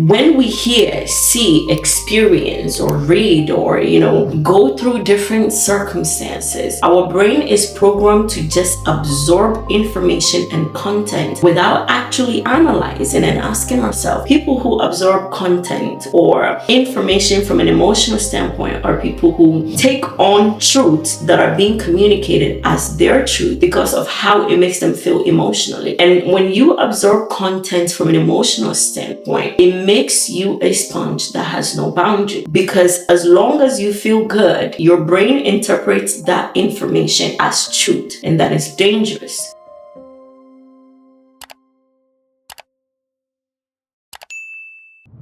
When we hear, see, experience, or read, or, go through different circumstances, our brain is programmed to just absorb information and content without actually analyzing and asking ourselves. People who absorb content or information from an emotional standpoint are people who take on truths that are being communicated as their truth because of how it makes them feel emotionally. And when you absorb content from an emotional standpoint, it makes you a sponge that has no boundary, because as long as you feel good, your brain interprets that information as truth, and that is dangerous.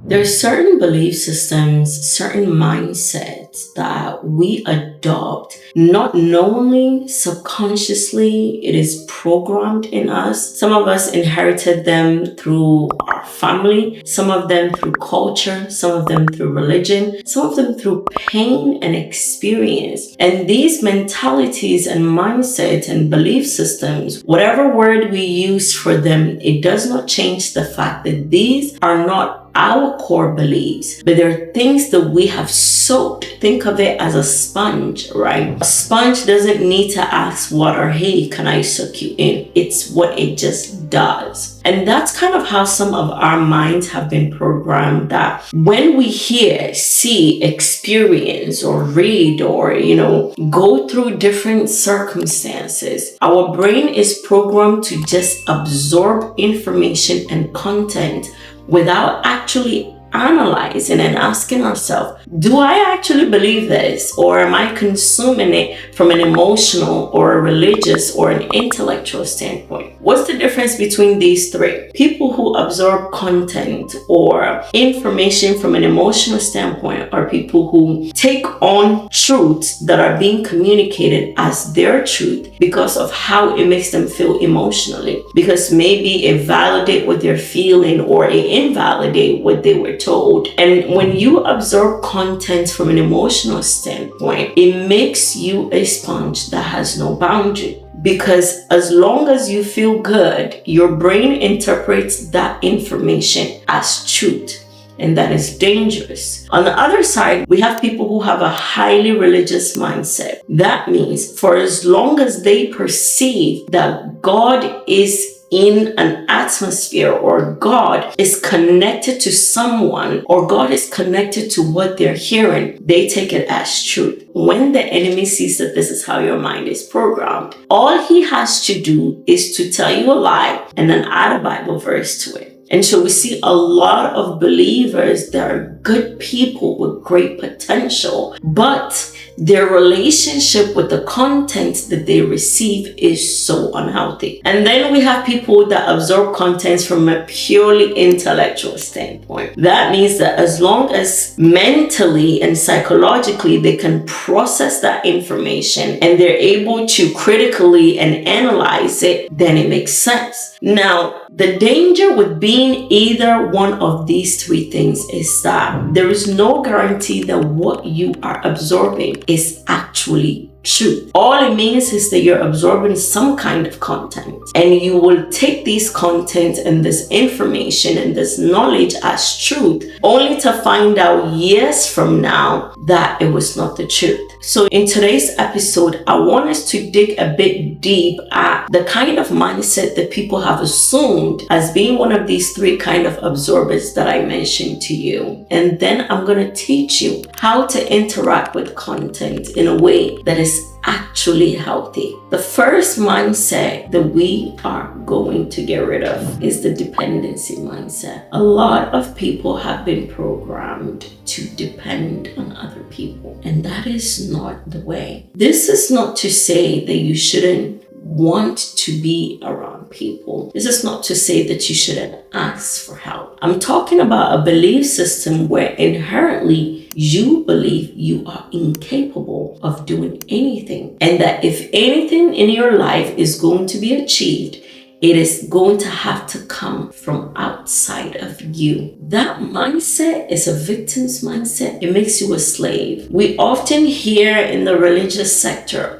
There are certain belief systems, certain mindsets that we adopt, not knowingly, subconsciously. It is programmed in us. Some of us inherited them through our family, some of them through culture, some of them through religion, some of them through pain and experience. And these mentalities and mindsets and belief systems, whatever word we use for them, it does not change the fact that these are not our core beliefs, but there are things that we have soaked. Think of it as a sponge, right? A sponge doesn't need to ask water, hey, can I soak you in? It's what it just does. And that's kind of how some of our minds have been programmed, that when we hear, see, experience, or read, or, go through different circumstances, our brain is programmed to just absorb information and content without actually analyzing and asking ourselves, do I actually believe this, or am I consuming it from an emotional or a religious or an intellectual standpoint? What's the difference between these three? People who absorb content or information from an emotional standpoint are people who take on truths that are being communicated as their truth because of how it makes them feel emotionally, because maybe it validates what they're feeling or it invalidates what they were told. And when you absorb content from an emotional standpoint, it makes you a sponge that has no boundary. Because as long as you feel good, your brain interprets that information as truth. And that is dangerous. On the other side, we have people who have a highly religious mindset. That means for as long as they perceive that God is in an atmosphere, or God is connected to someone, or God is connected to what they're hearing, they take it as truth. When the enemy sees that this is how your mind is programmed, all he has to do is to tell you a lie and then add a Bible verse to it. And so we see a lot of believers that are good people with great potential, but their relationship with the content that they receive is so unhealthy. And then we have people that absorb content from a purely intellectual standpoint. That means that as long as mentally and psychologically they can process that information and they're able to critically and analyze it, then it makes sense. Now, the danger with being either one of these three things is that there is no guarantee that what you are absorbing is actually true. All it means is that you're absorbing some kind of content, and you will take these content and this information and this knowledge as truth, only to find out years from now that it was not the truth. So in today's episode, I want us to dig a bit deep at the kind of mindset that people have assumed as being one of these three kind of absorbers that I mentioned to you. And then I'm going to teach you how to interact with content in a way that is actually healthy. The first mindset that we are going to get rid of is the dependency mindset. A lot of people have been programmed to depend on other people, and that is not the way. This is not to say that you shouldn't want to be around people. This is not to say that you shouldn't ask for help. I'm talking about a belief system where inherently you believe you are incapable of doing anything, and that if anything in your life is going to be achieved, It is going to have to come from outside of you. That mindset is a victim's mindset. It makes you a slave. We often hear in the religious sector,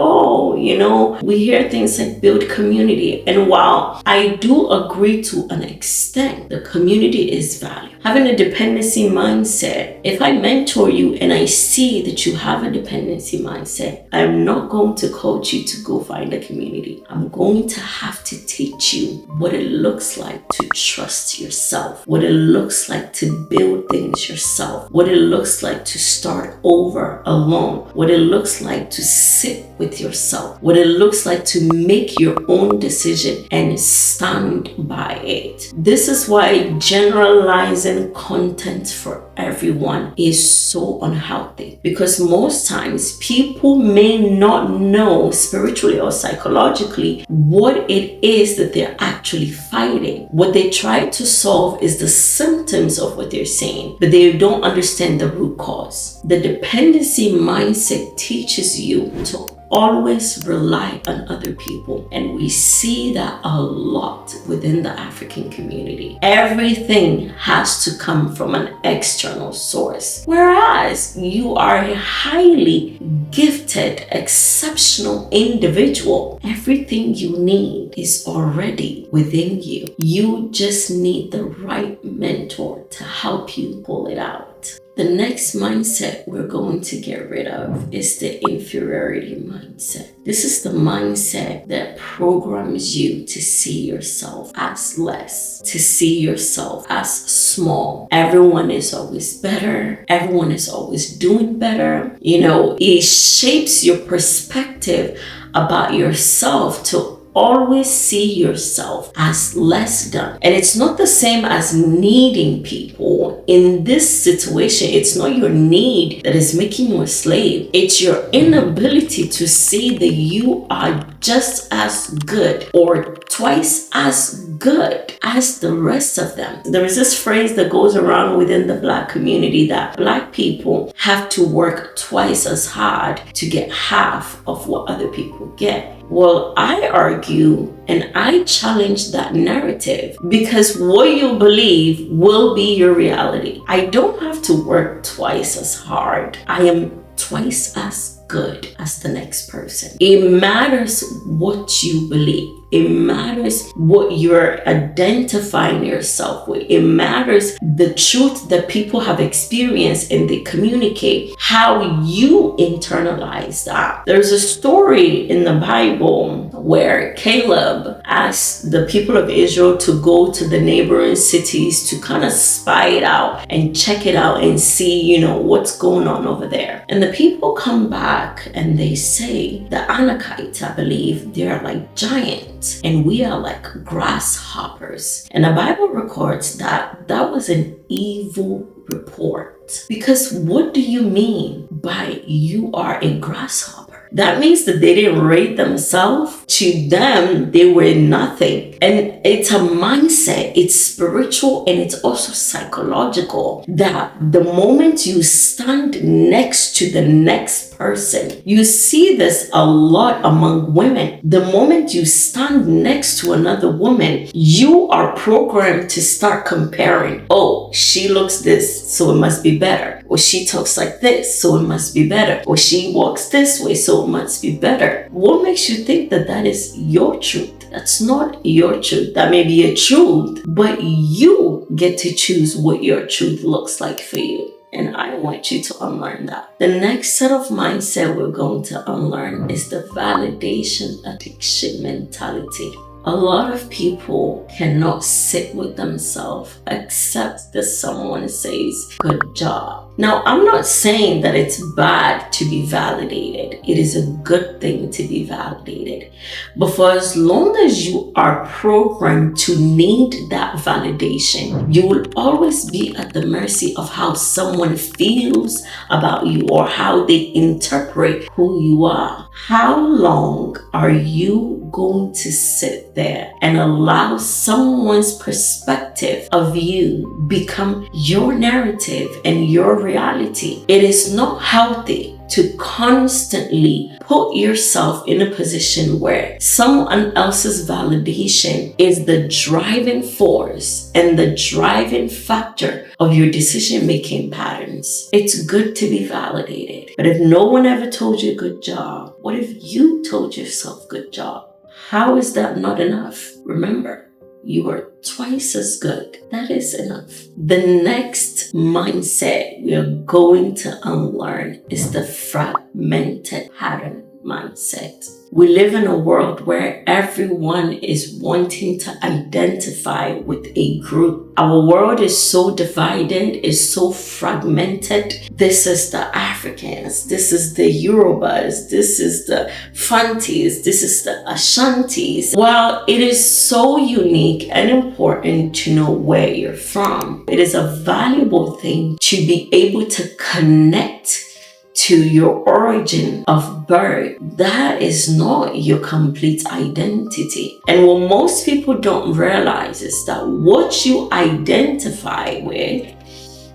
we hear things like build community. And while I do agree to an extent, the community is valued. Having a dependency mindset, if I mentor you and I see that you have a dependency mindset, I'm not going to coach you to go find a community. I'm going to have to teach you what it looks like to trust yourself, what it looks like to build things yourself, what it looks like to start over alone, what it looks like to sit with yourself, what it looks like to make your own decision and stand by it. This is why generalizing content for everyone is so unhealthy, because most times people may not know spiritually or psychologically what it is that they're actually fighting. What they try to solve is the symptoms of what they're saying, but they don't understand the root cause. The dependency mindset teaches you to always rely on other people, and we see that a lot within the African community. Everything has to come from an external source, whereas you are a highly gifted, exceptional individual. Everything you need is already within you. You just need the right mentor to help you pull it out. The next mindset we're going to get rid of is the inferiority mindset. This is the mindset that programs you to see yourself as less, to see yourself as small. Everyone is always better. Everyone is always doing better. It shapes your perspective about yourself to always see yourself as less than. And it's not the same as needing people. In this situation, it's not your need that is making you a slave. It's your inability to see that you are just as good or twice as good as the rest of them. There is this phrase that goes around within the Black community that Black people have to work twice as hard to get half of what other people get. Well, I argue and I challenge that narrative, because what you believe will be your reality. I don't have to work twice as hard. I am twice as good as the next person. It matters what you believe. It matters what you're identifying yourself with. It matters the truth that people have experienced and they communicate, how you internalize that. There's a story in the Bible where Caleb asked the people of Israel to go to the neighboring cities to kind of spy it out and check it out and see, what's going on over there. And the people come back and they say, the Anakites, I believe, they're like giants and we are like grasshoppers. And the Bible records that that was an evil report. Because what do you mean by you are a grasshopper? That means that they didn't rate themselves. To them, they were nothing. And it's a mindset, it's spiritual, and it's also psychological, that the moment you stand next to the next person, you see this a lot among women. The moment you stand next to another woman, you are programmed to start comparing. Oh, she looks this, so it must be better. Or she talks like this, so it must be better. Or she walks this way, so it must be better. What makes you think that that is your truth? That's not your truth. That may be a truth, but you get to choose what your truth looks like for you. And I want you to unlearn that. The next set of mindset we're going to unlearn is the validation addiction mentality. A lot of people cannot sit with themselves except that someone says, good job. Now, I'm not saying that it's bad to be validated. It is a good thing to be validated. But for as long as you are programmed to need that validation, you will always be at the mercy of how someone feels about you or how they interpret who you are. How long are you going to sit there and allow someone's perspective of you become your narrative and your reality? It is not healthy. to constantly put yourself in a position where someone else's validation is the driving force and the driving factor of your decision-making patterns. It's good to be validated. But if no one ever told you good job, what if you told yourself good job? How is that not enough? Remember, you are twice as good. That is enough. The next mindset we are going to unlearn is the fragmented pattern mindset. We live in a world where everyone is wanting to identify with a group. Our world is so divided, is so fragmented. This is the Africans, this is the Yorubas, this is the Fantis, this is the Ashantis. While it is so unique and important to know where you're from, it is a valuable thing to be able to connect to your origin of birth. That is not your complete identity. And what most people don't realize is that what you identify with,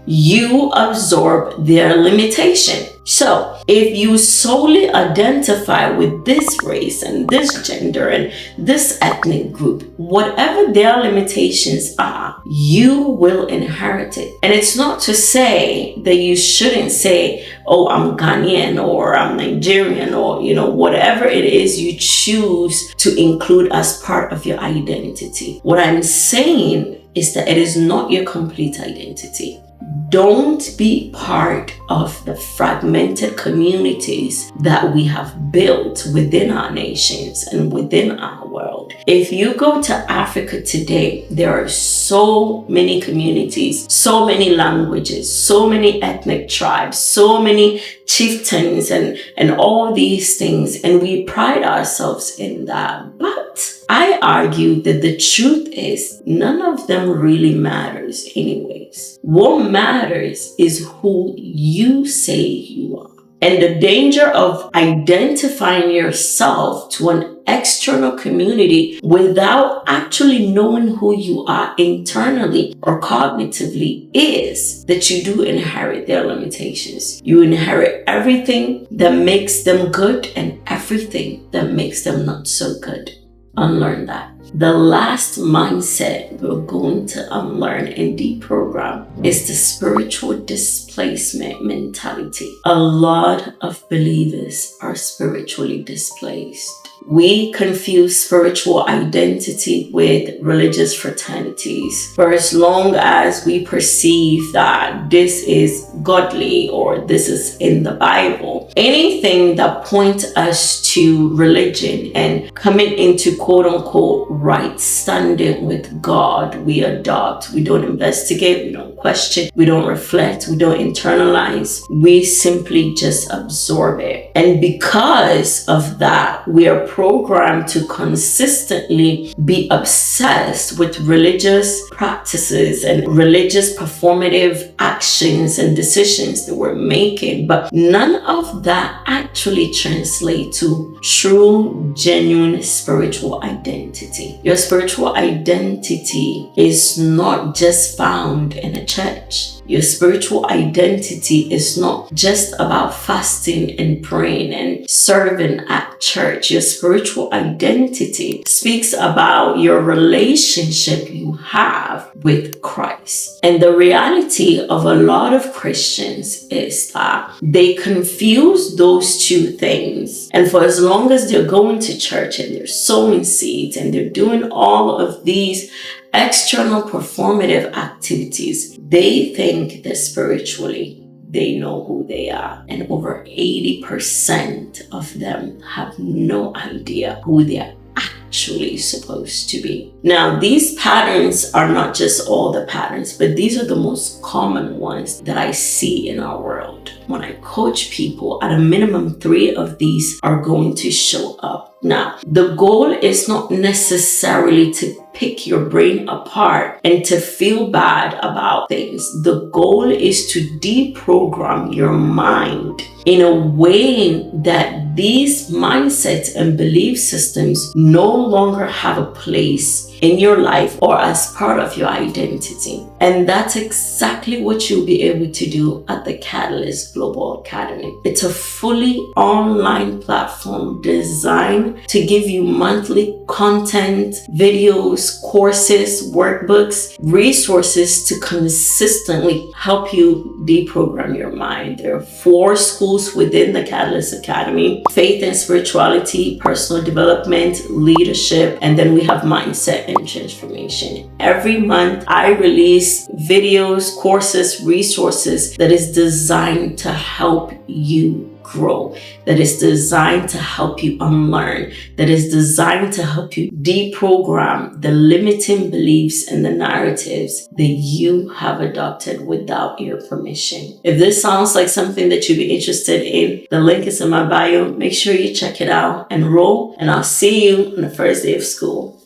you absorb their limitation. So if you solely identify with this race and this gender and this ethnic group, whatever their limitations are, you will inherit it. And it's not to say that you shouldn't say, oh, I'm Ghanaian or I'm Nigerian or, whatever it is you choose to include as part of your identity. What I'm saying is that it is not your complete identity. Don't be part of the fragmented communities that we have built within our nations and within our world. If you go to Africa today, there are so many communities, so many languages, so many ethnic tribes, so many chieftains and all these things. And we pride ourselves in that. But I argue that the truth is none of them really matters anyways. What matters is who you say you are. And the danger of identifying yourself to an external community without actually knowing who you are internally or cognitively is that you do inherit their limitations. You inherit everything that makes them good and everything that makes them not so good. Unlearn that. The last mindset we're going to unlearn and deprogram is the spiritual displacement mentality. A lot of believers are spiritually displaced. We confuse spiritual identity with religious fraternities for as long as we perceive that this is godly or this is in the Bible. Anything that points us to religion and coming into quote unquote right standing with God, we adopt. We don't investigate, we don't question, we don't reflect, we don't internalize. We simply just absorb it. And because of that, we are programmed to consistently be obsessed with religious practices and religious performative actions and decisions that we're making. But none of that actually translates to true, genuine spiritual identity. Your spiritual identity is not just found in a church. Your spiritual identity is not just about fasting and praying and serving at church. Your spiritual identity speaks about your relationship you have with Christ. And the reality of a lot of Christians is that they confuse those two things. And for as long as they're going to church and they're sowing seeds and they're doing all of these external performative activities, they think that spiritually they know who they are. And over 80% of them have no idea who they are actually supposed to be. Now, these patterns are not just all the patterns, but these are the most common ones that I see in our world. When I coach people, at a minimum 3 of these are going to show up. Now, the goal is not necessarily to pick your brain apart and to feel bad about things. The goal is to deprogram your mind in a way that these mindsets and belief systems no longer have a place in your life or as part of your identity. And that's exactly what you'll be able to do at the Catalyst Global Academy. It's a fully online platform designed to give you monthly content, videos, courses, workbooks, resources to consistently help you deprogram your mind. There are 4 schools within the Catalyst Academy: faith and spirituality, personal development, leadership, and then we have mindset and transformation. Every month I release videos, courses, resources that is designed to help you grow, that is designed to help you unlearn, that is designed to help you deprogram the limiting beliefs and the narratives that you have adopted without your permission. If this sounds like something that you'd be interested in, the link is in my bio. Make sure you check it out, enroll, and I'll see you on the first day of school.